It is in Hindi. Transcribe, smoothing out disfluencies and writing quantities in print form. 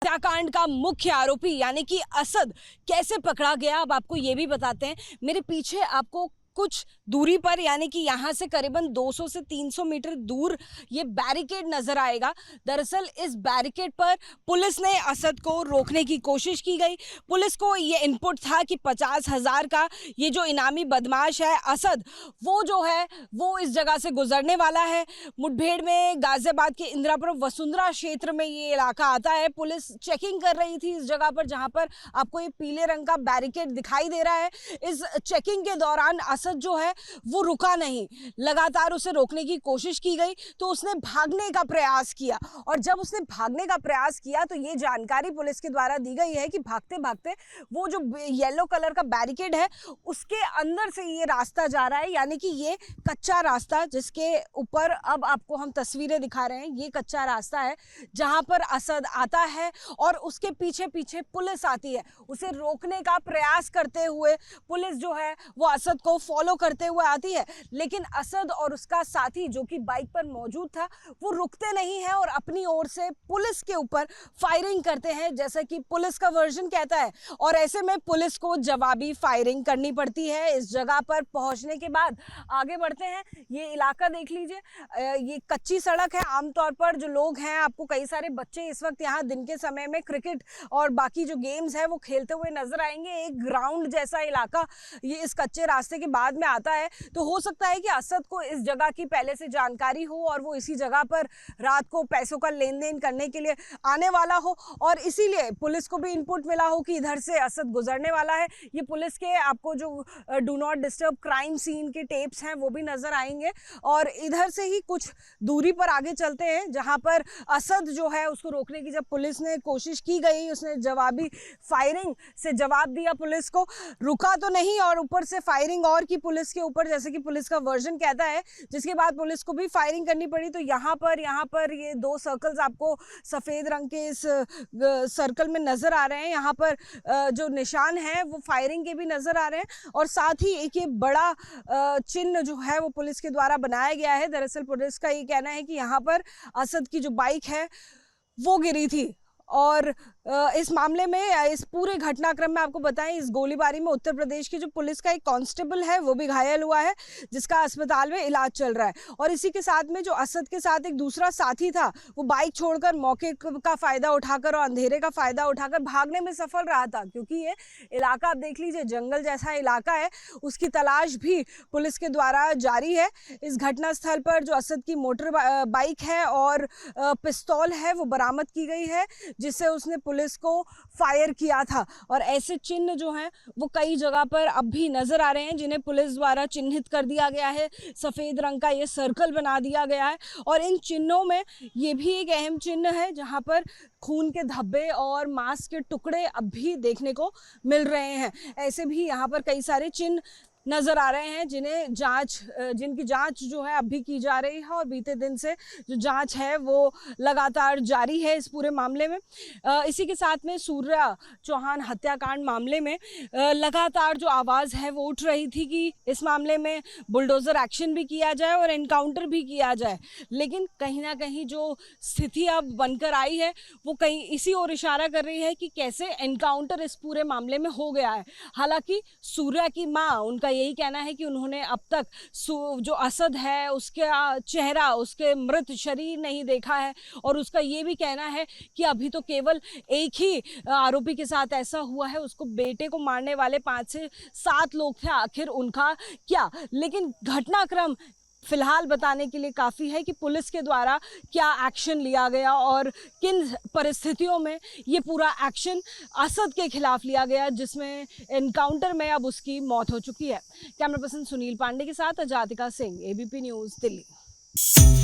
हत्याकांड का मुख्य आरोपी यानी कि असद कैसे पकड़ा गया, अब आपको ये भी बताते हैं। मेरे पीछे आपको कुछ दूरी पर यानी कि यहाँ से करीबन 200 से 300 मीटर दूर ये बैरिकेड नजर आएगा। दरअसल इस बैरिकेड पर पुलिस ने असद को रोकने की कोशिश की गई। पुलिस को ये इनपुट था कि 50,000 का ये जो इनामी बदमाश है असद, वो जो है वो इस जगह से गुजरने वाला है। मुठभेड़ में गाजियाबाद के इंदिरापुरम वसुंधरा क्षेत्र में ये इलाका आता है। पुलिस चेकिंग कर रही थी इस जगह पर जहाँ पर आपको ये पीले रंग का बैरिकेड दिखाई दे रहा है। इस चेकिंग के दौरान असद जो है वो रुका नहीं, लगातार उसे रोकने की कोशिश की गई तो उसने भागने का प्रयास किया। और जब उसने भागने का प्रयास किया तो ये जानकारी पुलिस के द्वारा दी गई है कि भागते भागते वो जो येलो कलर का बैरिकेड है उसके अंदर से ये रास्ता जा रहा है, यानी कि ये कच्चा रास्ता जिसके ऊपर अब आपको हम तस्वीरें दिखा रहे हैं, ये कच्चा रास्ता है जहां पर असद आता है और उसके पीछे पीछे पुलिस आती है। उसे रोकने का प्रयास करते हुए पुलिस जो है वो असद को फॉलो करते हुए आती है, लेकिन असद और उसका साथी जो कि बाइक पर मौजूद था वो रुकते नहीं है और अपनी ओर से पुलिस के ऊपर फायरिंग करते हैं, जैसा कि पुलिस का वर्जन कहता है। और ऐसे में पुलिस को जवाबी फायरिंग करनी पड़ती है। इस जगह पर पहुंचने के बाद आगे बढ़ते हैं। ये इलाका देख लीजिए, ये कच्ची सड़क है। आमतौर पर जो लोग हैं, आपको कई सारे बच्चे इस वक्त यहाँ दिन के समय में क्रिकेट और बाकी जो गेम्स है वो खेलते हुए नजर आएंगे। एक ग्राउंड जैसा इलाका ये इस कच्चे रास्ते के बाद में आता है, तो हो सकता है कि असद को इस जगह की पहले से जानकारी हो और वो इसी जगह पर रात को पैसों का लेन देन करने के लिए आने वाला हो और इसीलिए पुलिस को भी इनपुट मिला हो कि इधर से असद गुजरने वाला है। ये पुलिस के आपको जो do not disturb crime scene के टेप्स हैं वो भी नजर आएंगे। और इधर से ही कुछ दूरी पर आगे चलते हैं जहां पर असद जो है उसको रोकने की जब पुलिस ने कोशिश की गई, उसने जवाबी फायरिंग से जवाब दिया, पुलिस को रुका तो नहीं और ऊपर से फायरिंग और की पुलिस के ऊपर, जैसे कि पुलिस का वर्जन कहता है, जिसके बाद पुलिस को भी फायरिंग करनी पड़ी। तो यहाँ पर ये दो सर्कल्स आपको सफ़ेद रंग के इस सर्कल में नज़र आ रहे हैं। यहाँ पर जो निशान है वो फायरिंग के भी नज़र आ रहे हैं और साथ ही एक ये बड़ा चिन्ह जो है वो पुलिस के द्वारा बनाया गया है। दरअसल पुलिस का ये कहना है कि यहाँ पर असद की जो बाइक है वो गिरी थी। और इस मामले में, इस पूरे घटनाक्रम में आपको बताएं, इस गोलीबारी में उत्तर प्रदेश की जो पुलिस का एक कांस्टेबल है वो भी घायल हुआ है, जिसका अस्पताल में इलाज चल रहा है। और इसी के साथ में जो असद के साथ एक दूसरा साथी था वो बाइक छोड़कर मौके का फ़ायदा उठाकर और अंधेरे का फ़ायदा उठाकर भागने में सफल रहा था, क्योंकि ये इलाका आप देख लीजिए जंगल जैसा इलाका है। उसकी तलाश भी पुलिस के द्वारा जारी है। इस घटनास्थल पर जो असद की मोटर बाइक है और पिस्तौल है वो बरामद की गई है, जिससे उसने पुलिस को फायर किया था। और ऐसे चिन्ह जो हैं वो कई जगह पर अब भी नजर आ रहे हैं, जिन्हें पुलिस द्वारा चिन्हित कर दिया गया है। सफ़ेद रंग का ये सर्कल बना दिया गया है और इन चिन्हों में ये भी एक अहम चिन्ह है जहां पर खून के धब्बे और मांस के टुकड़े अब भी देखने को मिल रहे हैं। ऐसे भी यहाँ पर कई सारे चिन्ह नज़र आ रहे हैं जिनकी जांच जो है अभी की जा रही है और बीते दिन से जो जांच है वो लगातार जारी है इस पूरे मामले में। इसी के साथ में सूर्या चौहान हत्याकांड मामले में लगातार जो आवाज़ है वो उठ रही थी कि इस मामले में बुलडोज़र एक्शन भी किया जाए और एनकाउंटर भी किया जाए, लेकिन कहीं ना कहीं जो स्थिति अब बनकर आई है वो कहीं इसी ओर इशारा कर रही है कि कैसे एनकाउंटर इस पूरे मामले में हो गया है। हालांकि सूर्या की माँ, उनका यही कहना है कि उन्होंने अब तक जो असद है उसका चेहरा, उसके मृत शरीर नहीं देखा है और उसका ये भी कहना है कि अभी तो केवल एक ही आरोपी के साथ ऐसा हुआ है, उसको बेटे को मारने वाले 5 से 7 लोग थे, आखिर उनका क्या। लेकिन घटनाक्रम फिलहाल बताने के लिए काफ़ी है कि पुलिस के द्वारा क्या एक्शन लिया गया और किन परिस्थितियों में ये पूरा एक्शन असद के खिलाफ लिया गया, जिसमें एनकाउंटर में अब उसकी मौत हो चुकी है। कैमरा पर्सन सुनील पांडे के साथ अजातिका सिंह, एबीपी न्यूज़, दिल्ली।